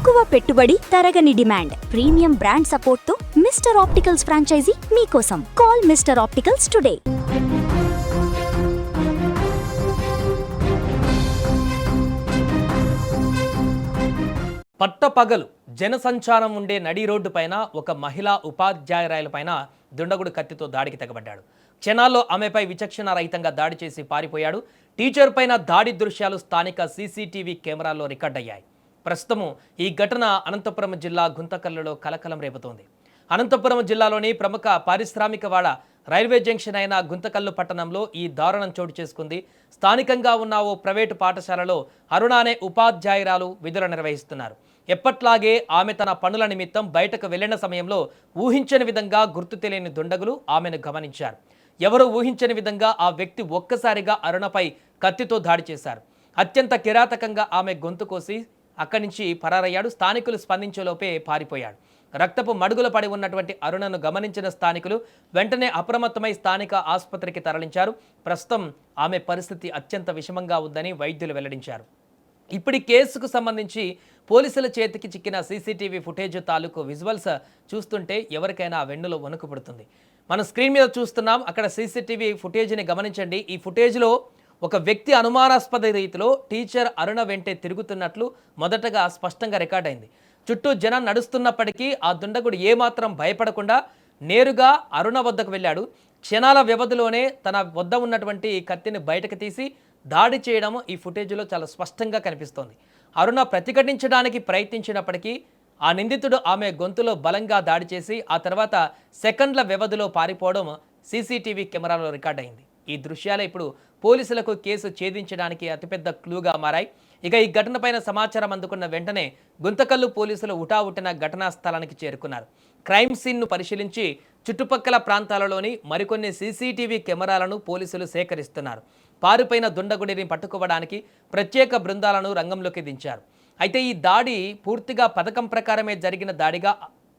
తక్కువ పెట్టుబడి, తరగని డిమాండ్, ప్రీమియం బ్రాండ్ సపోర్ట్ తో మిస్టర్ ఆప్టికల్స్ ఫ్రాంచైజీ మీకోసం. Call mister opticals today. పట్టపగలు జనసంచారం ఉండే నడి రోడ్డు పైన ఒక మహిళా ఉపాధ్యాయురాయలపైన దుండగుడు కత్తితో దాడికి తెగబడ్డాడు. క్షణాల్లో ఆమెపై విచక్షణ రహితంగా దాడి చేసి పారిపోయాడు. టీచర్ పైన దాడి దృశ్యాలు స్థానిక సీసీటీవీ కెమెరాల్లో రికార్డయ్యాయి. ప్రస్తుతం ఈ ఘటన అనంతపురం జిల్లా గుంతకల్లులో కలకలం రేపుతోంది. అనంతపురం జిల్లాలోని ప్రముఖ పారిశ్రామికవాడ రైల్వే జంక్షన్ అయిన గుంతకల్లు పట్టణంలో ఈ దారుణం చోటు చేసుకుంది. స్థానికంగా ఉన్న ఓ ప్రైవేటు పాఠశాలలో అరుణ అనే ఉపాధ్యాయురాలు విధులు నిర్వహిస్తున్నారు. ఎప్పట్లాగే ఆమె తన పనుల నిమిత్తం బయటకు వెళ్లిన సమయంలో ఊహించని విధంగా గుర్తు తెలియని దుండగులు ఆమెను గమనించారు. ఎవరూ ఊహించని విధంగా ఆ వ్యక్తి ఒక్కసారిగా అరుణపై కత్తితో దాడి చేశారు. అత్యంత కిరాతకంగా ఆమె గొంతు కోసి అక్కడి నుంచి పరారయ్యాడు. స్థానికులు స్పందించేలోపే పారిపోయాడు. రక్తపు మడుగులు పడి ఉన్నటువంటి అరుణను గమనించిన స్థానికులు వెంటనే అప్రమత్తమై స్థానిక ఆసుపత్రికి తరలించారు. ప్రస్తుతం ఆమె పరిస్థితి అత్యంత విషమంగా ఉందని వైద్యులు వెల్లడించారు. ఇప్పుడు కేసుకు సంబంధించి పోలీసుల చేతికి చిక్కిన సీసీటీవీ ఫుటేజ్ తాలూకు విజువల్స్ చూస్తుంటే ఎవరికైనా వెన్నులో వణుకు పుడుతుంది. మనం స్క్రీన్ మీద చూస్తున్నాం. అక్కడ సీసీటీవీ ఫుటేజ్ని గమనించండి. ఈ ఫుటేజ్లో ఒక వ్యక్తి అనుమానాస్పద రీతిలో టీచర్ అరుణ వెంటే తిరుగుతున్నట్లు మొదటగా స్పష్టంగా రికార్డ్ అయింది. చుట్టూ జనం నడుస్తున్నప్పటికీ ఆ దుండగుడు ఏమాత్రం భయపడకుండా నేరుగా అరుణ వద్దకు వెళ్ళాడు. క్షణాల వ్యవధిలోనే తన వద్ద ఉన్నటువంటి కత్తిని బయటకు తీసి దాడి చేయడం ఈ ఫుటేజ్లో చాలా స్పష్టంగా కనిపిస్తోంది. అరుణ ప్రతిఘటించడానికి ప్రయత్నించినప్పటికీ ఆ నిందితుడు ఆమె గొంతులో బలంగా దాడి చేసి ఆ తర్వాత సెకండ్ల వ్యవధిలో పారిపోవడం సీసీటీవీ కెమెరాలో రికార్డ్ అయింది. ఈ దృశ్యాలే ఇప్పుడు పోలీసులకు కేసు ఛేదించడానికి అతిపెద్ద క్లూగా మారాయి. ఇక ఈ ఘటనపైన సమాచారం అందుకున్న వెంటనే గుంతకల్లు పోలీసులు ఉటావుటిన ఘటనా స్థలానికి చేరుకున్నారు. క్రైమ్ సీన్ను పరిశీలించి చుట్టుపక్కల ప్రాంతాలలోని మరికొన్ని సీసీటీవీ కెమెరాలను పోలీసులు సేకరిస్తున్నారు. పారిపోయిన దుండగుడిని పట్టుకోవడానికి ప్రత్యేక బృందాలను రంగంలోకి దించారు. అయితే ఈ దాడి పూర్తిగా పథకం ప్రకారమే జరిగిన దాడిగా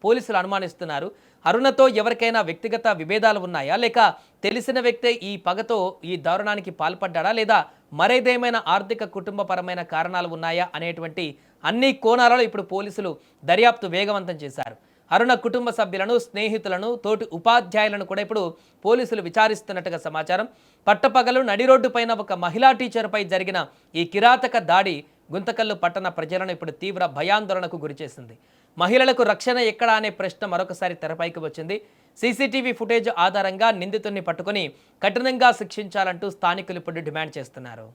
పోలీసులు అనుమానిస్తున్నారు. అరుణతో ఎవరికైనా వ్యక్తిగత విభేదాలు ఉన్నాయా, లేక తెలిసిన వ్యక్తే ఈ పగతో ఈ దారుణానికి పాల్పడ్డా, లేదా మరేదేమైనా ఆర్థిక కుటుంబపరమైన కారణాలు ఉన్నాయా అనేటువంటి అన్ని కోణాలలో ఇప్పుడు పోలీసులు దర్యాప్తు వేగవంతం చేశారు. అరుణ కుటుంబ సభ్యులను, స్నేహితులను, తోటి ఉపాధ్యాయులను కూడా ఇప్పుడు పోలీసులు విచారిస్తున్నట్టుగా సమాచారం. పట్టపగలు నడి రోడ్డు పైన ఒక మహిళా టీచర్పై జరిగిన ఈ కిరాతక దాడి గుంతకల్లు పట్టణ ప్రజలను ఇప్పుడు తీవ్ర భయాందోళనకు గురిచేసింది. మహిళలకు రక్షణ ఎక్కడా అనే ప్రశ్న మరొకసారి తెరపైకి వచ్చింది. సీసీటీవీ ఫుటేజ్ ఆధారంగా నిందితుడిని పట్టుకొని కఠినంగా శిక్షించాలంటూ స్థానికులు ఇప్పుడు డిమాండ్ చేస్తున్నారు.